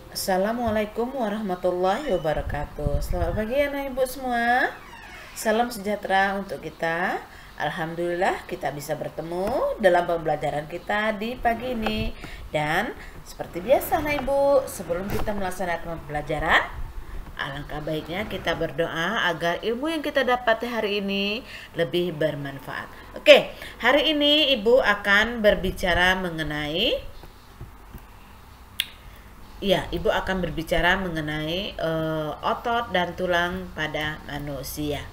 Assalamualaikum warahmatullahi wabarakatuh. Selamat pagi anak ibu semua. Salam sejahtera untuk kita. Alhamdulillah kita bisa bertemu dalam pembelajaran kita di pagi ini. Dan seperti biasa anak ibu, sebelum kita melaksanakan pembelajaran, alangkah baiknya kita berdoa agar ilmu yang kita dapat hari ini lebih bermanfaat. Oke, hari ini ibu akan berbicara mengenai otot dan tulang pada manusia.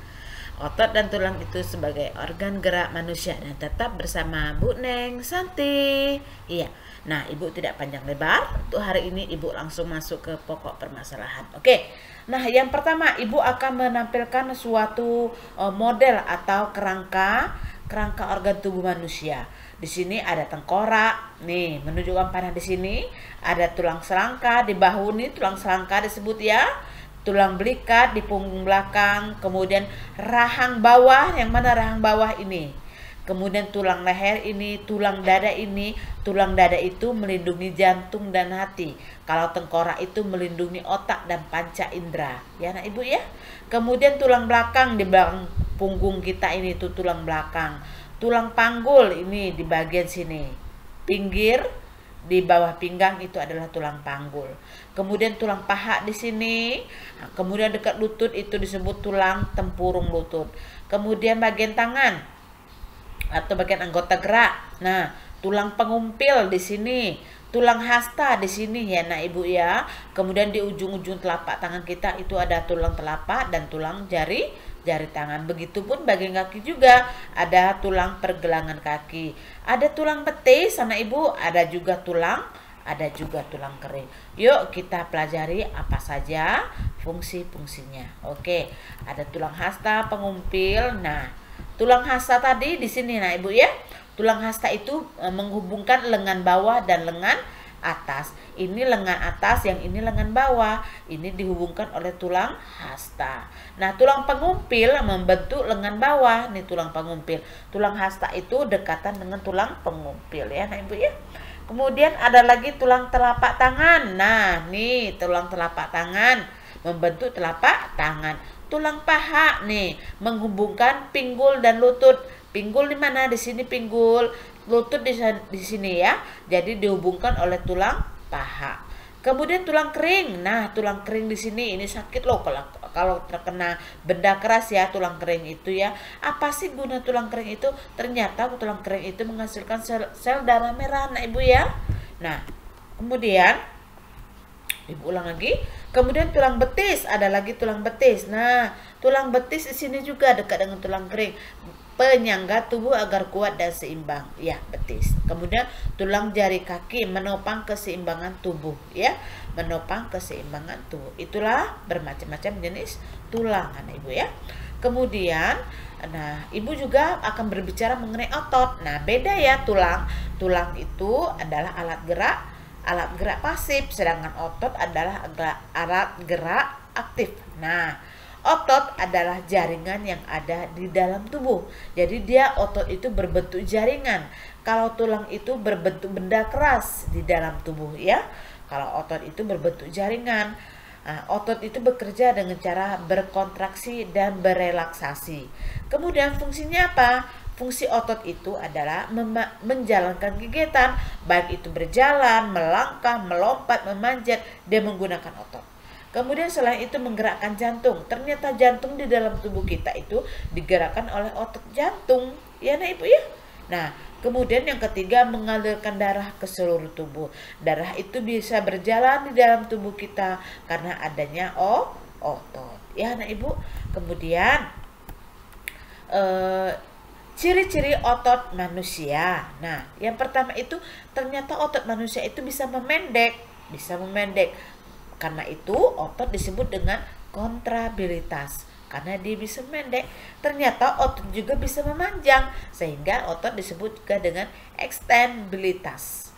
Otot dan tulang itu sebagai organ gerak manusia dan tetap bersama Bu Neng Santi. Iya. Nah, Ibu tidak panjang lebar. Untuk hari ini Ibu langsung masuk ke pokok permasalahan. Oke. Nah, yang pertama Ibu akan menampilkan suatu model atau kerangka organ tubuh manusia. Di sini ada tengkorak, nih menunjukkan panah di sini. Ada tulang selangka di bahu nih, tulang selangka disebut ya. Tulang belikat di punggung belakang, kemudian rahang bawah, yang mana rahang bawah ini. Kemudian tulang leher ini, tulang dada ini. Tulang dada itu melindungi jantung dan hati. Kalau tengkorak itu melindungi otak dan panca indera. Ya anak ibu ya. Kemudian tulang belakang di belakang punggung kita ini tuh tulang belakang. Tulang panggul ini di bagian sini. Pinggir di bawah pinggang itu adalah tulang panggul. Kemudian tulang paha di sini. Nah, kemudian dekat lutut itu disebut tulang tempurung lutut. Kemudian bagian tangan atau bagian anggota gerak. Nah, tulang pengumpil di sini. Tulang hasta di sini ya nak ibu ya. Kemudian di ujung-ujung telapak tangan kita itu ada tulang telapak dan tulang jari tangan. Begitupun bagian kaki juga ada tulang pergelangan kaki. Ada tulang betis anak ibu, ada juga tulang kering. Yuk kita pelajari apa saja fungsi-fungsinya. Oke, ada tulang hasta pengumpil. Nah, tulang hasta tadi di sini nah ibu ya. Tulang hasta itu menghubungkan lengan bawah dan lengan atas. Ini lengan atas, yang ini lengan bawah. Ini dihubungkan oleh tulang hasta. Nah, tulang pengumpil membentuk lengan bawah. Nih tulang pengumpil. Tulang hasta itu dekatan dengan tulang pengumpil ya, nah ibu ya. Kemudian ada lagi tulang telapak tangan. Nah, nih tulang telapak tangan membentuk telapak tangan. Tulang paha nih menghubungkan pinggul dan lutut. Pinggul di mana? Di sini pinggul, lutut di sini ya. Jadi dihubungkan oleh tulang paha. Kemudian tulang kering. Nah, tulang kering di sini ini sakit loh kalau terkena benda keras ya, tulang kering itu ya. Apa sih guna tulang kering itu? Ternyata tulang kering itu menghasilkan sel darah merah, nah ibu ya. Nah, kemudian ibu ulang lagi. Kemudian tulang betis, ada lagi tulang betis. Nah, tulang betis di sini juga dekat dengan tulang kering. Penyangga tubuh agar kuat dan seimbang, ya betis. Kemudian tulang jari kaki menopang keseimbangan tubuh, ya, menopang keseimbangan tubuh. Itulah bermacam-macam jenis tulang, anak ibu ya. Kemudian, nah ibu juga akan berbicara mengenai otot. Nah beda ya tulang. Tulang itu adalah alat gerak pasif, sedangkan otot adalah alat gerak aktif. Nah, otot adalah jaringan yang ada di dalam tubuh. Jadi dia otot itu berbentuk jaringan. Kalau tulang itu berbentuk benda keras di dalam tubuh ya. Kalau otot itu berbentuk jaringan. Nah, otot itu bekerja dengan cara berkontraksi dan berelaksasi. Kemudian fungsinya apa? Fungsi otot itu adalah menjalankan kegiatan, baik itu berjalan, melangkah, melompat, memanjat, dia menggunakan otot. Kemudian selain itu menggerakkan jantung. Ternyata jantung di dalam tubuh kita itu digerakkan oleh otot jantung. Ya nah ibu ya. Nah, kemudian yang ketiga mengalirkan darah ke seluruh tubuh. Darah itu bisa berjalan di dalam tubuh kita karena adanya otot. Ya nah ibu. Kemudian ciri-ciri otot manusia. Nah, yang pertama itu ternyata otot manusia itu bisa memendek. Karena itu otot disebut dengan kontrabilitas. Karena dia bisa memendek. Ternyata otot juga bisa memanjang. Sehingga otot disebut juga dengan ekstensibilitas.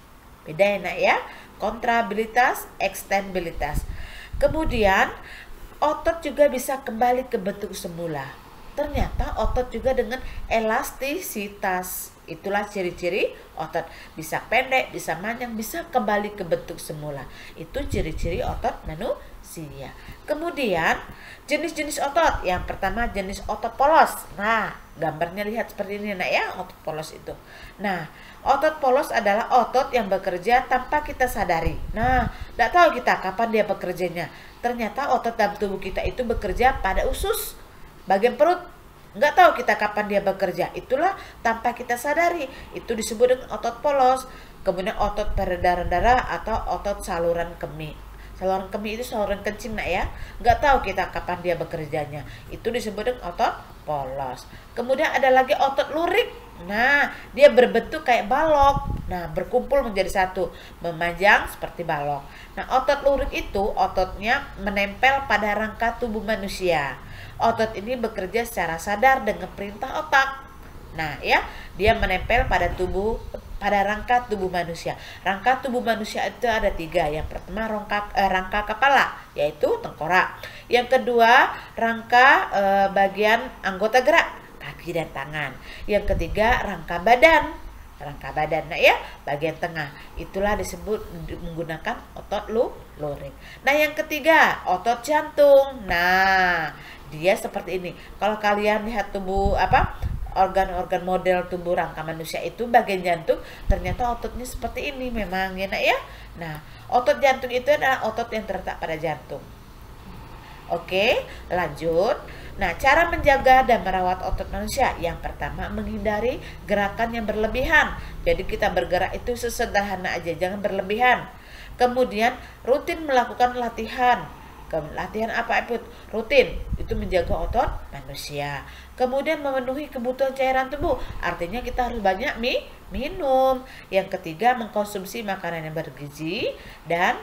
Beda ya nak ya. Kontrabilitas, ekstensibilitas. Kemudian otot juga bisa kembali ke bentuk semula. Ternyata otot juga dengan elastisitas. Itulah ciri-ciri otot. Bisa pendek, bisa panjang, bisa kembali ke bentuk semula. Itu ciri-ciri otot manusia. Kemudian jenis-jenis otot. Yang pertama jenis otot polos. Nah, gambarnya lihat seperti ini nak ya, otot polos itu. Nah, otot polos adalah otot yang bekerja tanpa kita sadari. Nah, tidak tahu kita kapan dia bekerjanya. Ternyata otot dalam tubuh kita itu bekerja pada usus bagian perut. Nggak tahu kita kapan dia bekerja. Itulah tanpa kita sadari. Itu disebut dengan otot polos. Kemudian otot peredaran darah atau otot saluran kemih. Saluran kemih itu saluran kencing nak ya. Nggak tahu kita kapan dia bekerjanya. Itu disebut dengan otot polos. Kemudian ada lagi otot lurik. Nah, dia berbentuk kayak balok. Nah, berkumpul menjadi satu, memanjang seperti balok. Nah, otot lurik itu ototnya menempel pada rangka tubuh manusia. Otot ini bekerja secara sadar dengan perintah otak. Nah, ya, dia menempel pada rangka tubuh manusia. Rangka tubuh manusia itu ada 3. Yang pertama rangka kepala, yaitu tengkorak. Yang kedua rangka bagian anggota gerak, kaki dan tangan. Yang ketiga rangka badan. Nah ya, bagian tengah. Itulah disebut menggunakan otot lurik. Nah, yang ketiga otot jantung. Nah, dia seperti ini. Kalau kalian lihat tubuh organ-organ model tubuh rangka manusia itu bagian jantung, ternyata ototnya seperti ini memang ya nak ya. Nah, otot jantung itu adalah otot yang terletak pada jantung. Oke, lanjut. Nah, cara menjaga dan merawat otot manusia. Yang pertama, menghindari gerakan yang berlebihan. Jadi kita bergerak itu sesederhana aja, jangan berlebihan. Kemudian rutin melakukan latihan. Latihan apa itu? Rutin. Itu menjaga otot manusia. Kemudian memenuhi kebutuhan cairan tubuh. Artinya kita harus banyak minum. Yang ketiga, mengkonsumsi makanan yang bergizi. Dan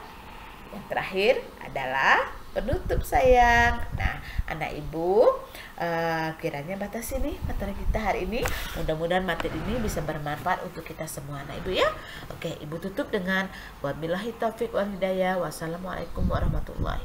yang terakhir adalah penutup sayang. Nah, anak ibu, kiranya batas ini materi kita hari ini. Mudah-mudahan materi ini bisa bermanfaat untuk kita semua anak ibu ya. Oke, ibu tutup dengan wabillahi taufiq wal hidayah. Wassalamualaikum warahmatullahi